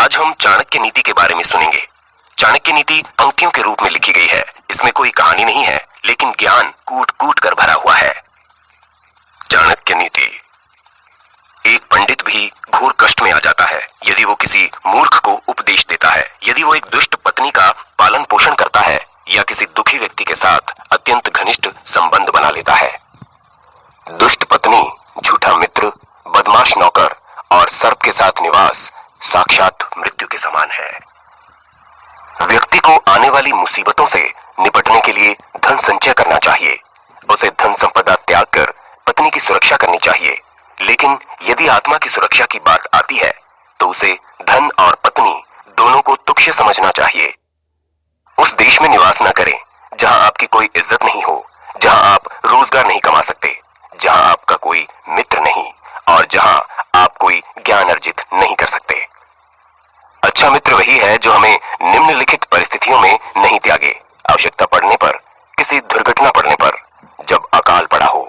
आज हम चाणक्य नीति के बारे में सुनेंगे। चाणक्य नीति पंक्तियों के रूप में लिखी गई है। इसमें कोई कहानी नहीं है, लेकिन ज्ञान कूट कूट कर भरा हुआ है। चाणक्य नीति। एक पंडित भी घोर कष्ट में आ जाता है यदि वो किसी मूर्ख को उपदेश देता है। यदि वो एक दुष्ट पत्नी का पालन पोषण करता है या किसी दुखी व्यक्ति के साथ अत्यंत घनिष्ठ संबंध बना लेता है। दुष्ट पत्नी, झूठा मित्र, बदमाश नौकर और सर्प के साथ निवास साक्षात मृत्यु के समान है। व्यक्ति को आने वाली मुसीबतों से निपटने के लिए धन संचय करना चाहिए। उसे धन संपदा त्याग कर पत्नी की सुरक्षा करनी चाहिए। लेकिन यदि आत्मा की सुरक्षा की बात आती है तो उसे धन और पत्नी दोनों को तुच्छ समझना चाहिए। उस देश में निवास न करें जहां आपकी कोई इज्जत नहीं हो, जहां आप रोजगार नहीं कमा सकते, जहां आपका कोई मित्र नहीं और जहां आप कोई ज्ञान अर्जित नहीं कर सकते। अच्छा मित्र वही है जो हमें निम्नलिखित परिस्थितियों में नहीं त्यागे। आवश्यकता पड़ने पर, किसी दुर्घटना पड़ने पर, जब अकाल पड़ा हो,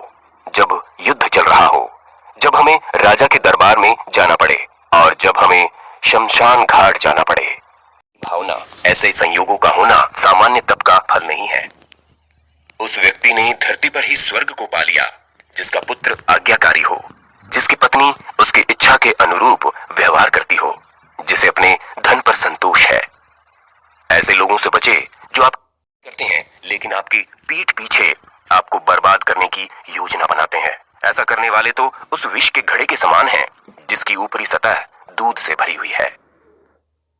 जब युद्ध चल रहा हो, जब हमें राजा के दरबार में जाना पड़े और जब हमें शमशान घाट जाना पड़े। भावना ऐसे संयोगों का होना सामान्य तप का फल नहीं है। उस व्यक्ति ने धरती पर ही स्वर्ग को पा लिया जिसका पुत्र आज्ञाकारी हो, जिसकी पत्नी उसकी इच्छा के अनुरूप व्यवहार करती हो, जिसे अपने धन पर संतोष है। ऐसे लोगों से बचे जो आप करते हैं लेकिन आपकी पीठ पीछे आपको बर्बाद करने की योजना बनाते हैं। ऐसा करने वाले तो उस विष के घड़े के समान हैं जिसकी ऊपरी सतह दूध से भरी हुई है।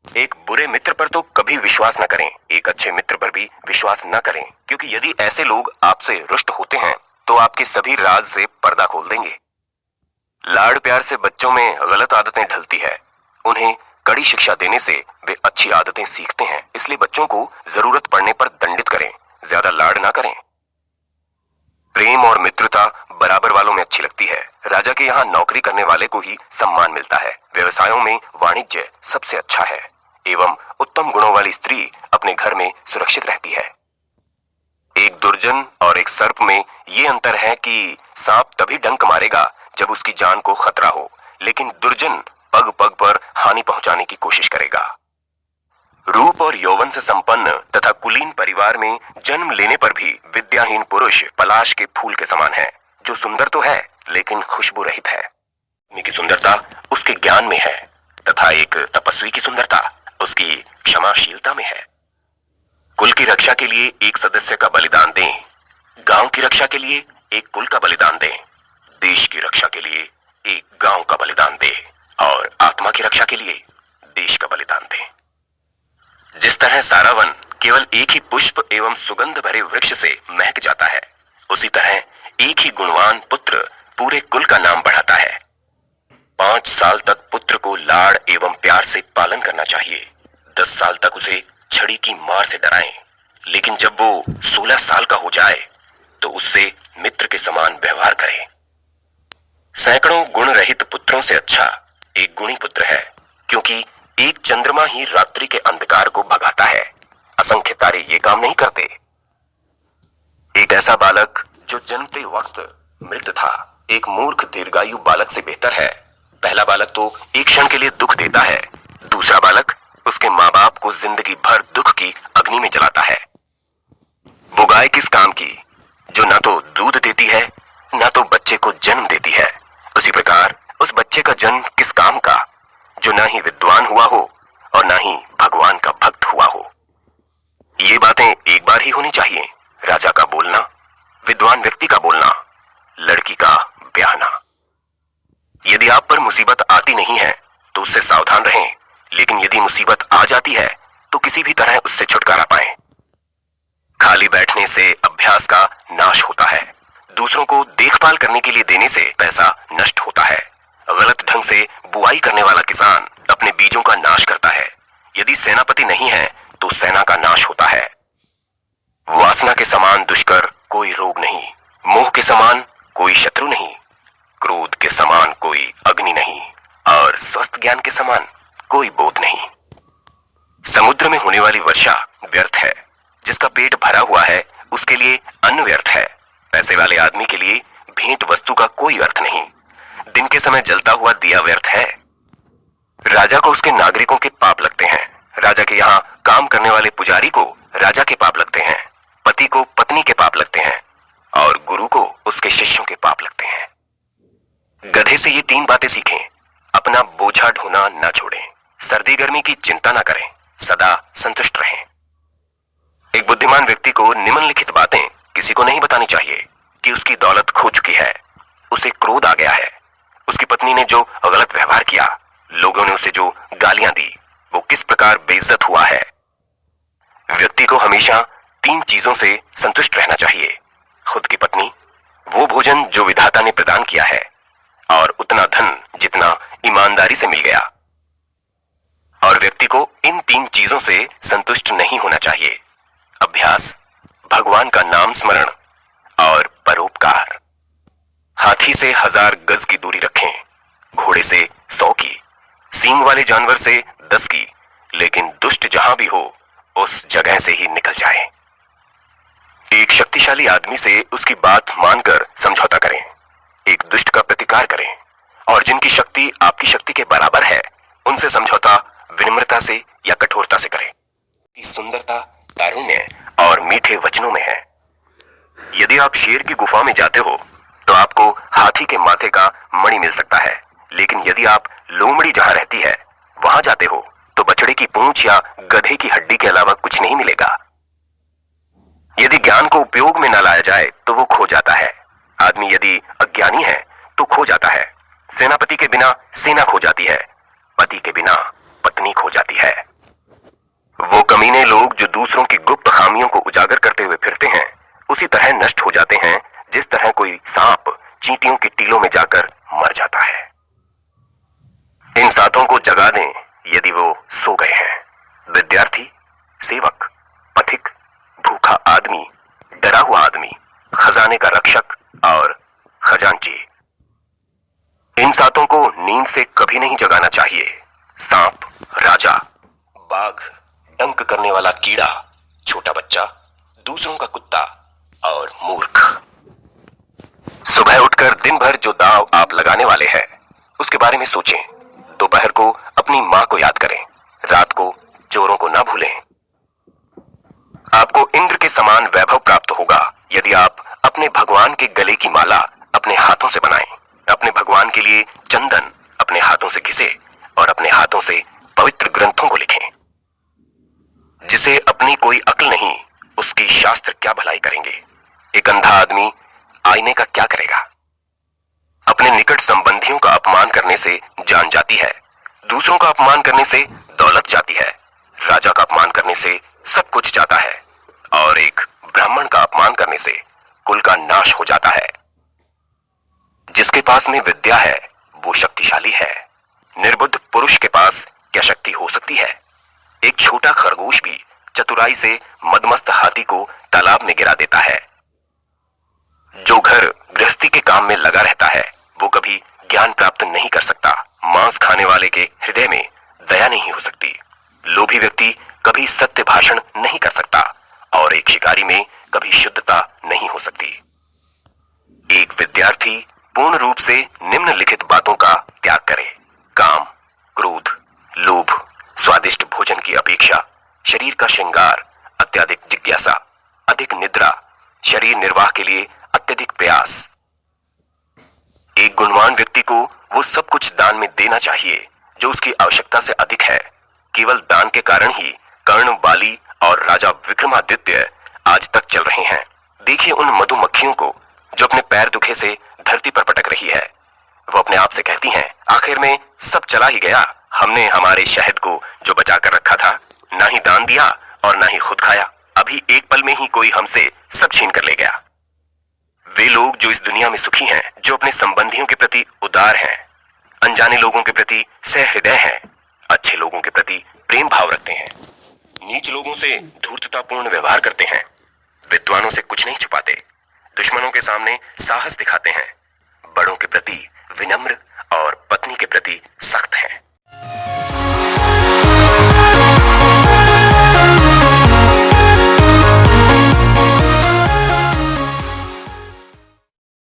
एक बुरे मित्र पर तो कभी विश्वास न करें, एक अच्छे मित्र पर भी विश्वास न करें, क्योंकि यदि ऐसे लोग आपसे रुष्ट होते हैं तो आपके सभी राज से पर्दा खोल देंगे। लाड़ प्यार से बच्चों में गलत आदतें ढलती है। उन्हें कड़ी शिक्षा देने से वे अच्छी आदतें सीखते हैं। इसलिए बच्चों को जरूरत पड़ने पर दंडित करें, ज्यादा लाड़ ना करें। प्रेम और मित्रता बराबर वालों में अच्छी लगती है। राजा के यहाँ नौकरी करने वाले को ही सम्मान मिलता है। व्यवसायों में वाणिज्य सबसे अच्छा है एवं उत्तम गुणों वाली स्त्री अपने घर में सुरक्षित रहती है। एक दुर्जन और एक सर्प में ये अंतर है कि सांप तभी डंक मारेगा जब उसकी जान को खतरा हो, लेकिन दुर्जन पग पग पर हानि पहुंचाने की कोशिश करेगा। रूप और यौवन से संपन्न तथा कुलीन परिवार में जन्म लेने पर भी विद्याहीन पुरुष पलाश के फूल के समान है, जो सुंदर तो है लेकिन खुशबू रहित है। की सुंदरता उसके ज्ञान में है तथा एक तपस्वी की सुंदरता उसकी क्षमाशीलता में है। कुल की रक्षा के लिए एक सदस्य का बलिदान दें, गांव की रक्षा के लिए एक कुल का बलिदान दें, देश की रक्षा के लिए एक गांव का बलिदान दें और आत्मा की रक्षा के लिए देश का बलिदान दें। जिस तरह सारा वन केवल एक ही पुष्प एवं सुगंध भरे वृक्ष से महक जाता है, उसी तरह एक ही गुणवान पुत्र पूरे कुल का नाम बढ़ाता है। 5 साल तक पुत्र को लाड़ एवं प्यार से पालन करना चाहिए। 10 साल तक उसे छड़ी की मार से डराएं, लेकिन जब वो 16 साल का हो जाए तो उससे मित्र के समान व्यवहार करें। सैकड़ों गुण रहित पुत्रों से अच्छा एक गुणी पुत्र है, क्योंकि एक चंद्रमा ही रात्रि के अंधकार को भगाता है। असंख्य तारे ये काम नहीं करते। एक ऐसा बालक जो जन्मते वक्त मृत था, एक मूर्ख दीर्घायु बालक से बेहतर है। पहला बालक तो एक क्षण के लिए दुख देता है, दूसरा बालक उसके माँ बाप को जिंदगी भर दुख की अग्नि में जलाता है। वो गाय किस काम की जो ना तो दूध देती है ना तो बच्चे को जन्म देती है। उसी प्रकार उस बच्चे का जन्म किस काम का जो ना ही विद्वान हुआ हो और ना ही भगवान का भक्त हुआ हो। ये बातें एक बार ही होनी चाहिए। राजा का बोलना, विद्वान व्यक्ति का बोलना, लड़की का ब्याहना। यदि आप पर मुसीबत आती नहीं है तो उससे सावधान रहें, लेकिन यदि मुसीबत आ जाती है तो किसी भी तरह उससे छुटकारा पाएं। खाली बैठने से अभ्यास का नाश होता है। दूसरों को देखभाल करने के लिए देने से पैसा नष्ट होता है। गलत ढंग से बुआई करने वाला किसान अपने बीजों का नाश करता है। यदि सेनापति नहीं है तो सेना का नाश होता है। वासना के समान दुष्कर कोई रोग नहीं, मोह के समान कोई शत्रु नहीं, क्रोध के समान कोई अग्नि नहीं और स्वस्थ ज्ञान के समान कोई बोध नहीं। समुद्र में होने वाली वर्षा व्यर्थ है, जिसका पेट भरा हुआ है उसके लिए अन्न व्यर्थ है। पैसे वाले आदमी के लिए भेंट वस्तु का कोई अर्थ नहीं। दिन के समय जलता हुआ दिया व्यर्थ है। राजा को उसके नागरिकों के पाप लगते हैं। राजा के यहाँ काम करने वाले पुजारी को राजा के पाप लगते हैं। पति को पत्नी के पाप लगते हैं और गुरु को उसके शिष्यों के पाप लगते हैं। गधे से ये 3 बातें सीखें। अपना बोझा ढोना ना छोड़ें, सर्दी गर्मी की चिंता ना करें, सदा संतुष्ट रहें। एक बुद्धिमान व्यक्ति को निम्नलिखित बातें किसी को नहीं बतानी चाहिए कि उसकी दौलत खो चुकी है, उसे क्रोध आ गया है, उसकी पत्नी ने जो गलत व्यवहार किया, लोगों ने उसे जो गालियां दी, वो किस प्रकार बेइज्जत हुआ है। व्यक्ति को हमेशा 3 चीजों से संतुष्ट रहना चाहिए। खुद की पत्नी, वो भोजन जो विधाता ने प्रदान किया है और उतना धन जितना ईमानदारी से मिल गया। और व्यक्ति को इन 3 चीजों से संतुष्ट नहीं होना चाहिए। अभ्यास, भगवान का नाम स्मरण और परोपकार। हाथी से 1000 गज की दूरी रखें, घोड़े से 100 की, सींग वाले जानवर से 10 की, लेकिन दुष्ट जहां भी हो उस जगह से ही निकल जाए। एक शक्तिशाली आदमी से उसकी बात मानकर समझौता करें, एक दुष्ट का प्रतिकार करें, और जिनकी शक्ति आपकी शक्ति के बराबर है उनसे समझौता विनम्रता से या कठोरता से करें। सुंदरता तारुण्य और मीठे वचनों में है। यदि आप शेर की गुफा में जाते हो तो आपको हाथी के माथे का मणि मिल सकता है, लेकिन यदि आप लोमड़ी जहां रहती है वहां जाते हो तो बछड़े की पूंछ या गधे की हड्डी के अलावा कुछ नहीं मिलेगा। यदि ज्ञान को उपयोग में न लाया जाए तो वो खो जाता है। आदमी यदि अज्ञानी है तो खो जाता है। सेनापति के बिना सेना खो जाती है, पति के बिना पत्नी खो जाती है। वो कमीने लोग जो दूसरों की गुप्त खामियों को उजागर करते हुए फिरते हैं उसी तरह नष्ट हो जाते हैं जिस तरह कोई सांप चींटियों की टीलों में जाकर मर जाता है। इन सातों को जगा दें यदि वो सो गए हैं। विद्यार्थी, सेवक, पथिक, भूखा आदमी, डरा हुआ आदमी, खजाने का रक्षक और खजांची। इन सातों को नींद से कभी नहीं जगाना चाहिए। सांप, राजा, बाघ, डंक करने वाला कीड़ा, छोटा बच्चा, दूसरों का कुत्ता और मूर्ख। सुबह उठकर दिन भर जो दांव आप लगाने वाले हैं उसके बारे में सोचें। दोपहर को अपनी मां को याद करें, रात को चोरों को ना भूलें। आपको इंद्र के समान वैभव प्राप्त होगा यदि आप अपने भगवान के गले की माला अपने हाथों से बनाएं, अपने भगवान के लिए चंदन अपने हाथों से घिसे और अपने हाथों से पवित्र ग्रंथों को लिखें। जिसे अपनी कोई अक्ल नहीं उसकी शास्त्र क्या भलाई करेंगे। एक अंधा आदमी आईने का क्या करेगा। अपने निकट संबंधियों का अपमान करने से जान जाती है, दूसरों का अपमान करने से दौलत जाती है, राजा का अपमान करने से सब कुछ जाता है और एक ब्राह्मण का अपमान करने से कुल का नाश हो जाता है। जिसके पास में विद्या है वो शक्तिशाली है। निर्बुद्ध पुरुष के पास क्या शक्ति हो सकती है। एक छोटा खरगोश भी चतुराई से मदमस्त हाथी को तालाब में गिरा देता है। जो घर गृहस्थी के काम में लगा रहता है वो कभी ज्ञान प्राप्त नहीं कर सकता। मांस खाने वाले के हृदय में दया नहीं हो सकती। लोभी व्यक्ति कभी सत्य भाषण नहीं कर सकता और एक शिकारी में कभी शुद्धता नहीं हो सकती। एक विद्यार्थी पूर्ण रूप से निम्नलिखित बातों का त्याग करे। काम, क्रोध, लोभ, स्वादिष्ट भोजन की अपेक्षा, शरीर का श्रृंगार, अत्यधिक जिज्ञासा, अधिक निद्रा, शरीर निर्वाह के लिए अत्यधिक प्रयास। एक गुणवान व्यक्ति को वो सब कुछ दान में देना चाहिए जो उसकी आवश्यकता से अधिक है। केवल दान के कारण ही कर्ण, बाली और राजा विक्रमादित्य आज तक चल रहे हैं। देखिए उन मधुमक्खियों को जो अपने पैर दुखे से धरती पर पटक रही है। वो अपने आप से कहती हैं, आखिर में सब चला ही गया। हमने हमारे शहद को जो बचा कर रखा था ना ही दान दिया और ना ही खुद खाया। अभी एक पल में ही कोई हमसे सब छीन कर ले गया। वे लोग जो इस दुनिया में सुखी हैं, जो अपने संबंधियों के प्रति उदार हैं, अनजाने लोगों के प्रति सहृदय हैं, अच्छे लोगों के प्रति प्रेम भाव रखते हैं, नीच लोगों से धूर्ततापूर्ण व्यवहार करते हैं, विद्वानों से कुछ नहीं छुपाते, दुश्मनों के सामने साहस दिखाते हैं, बड़ों के प्रति विनम्र और पत्नी के प्रति सख्त हैं।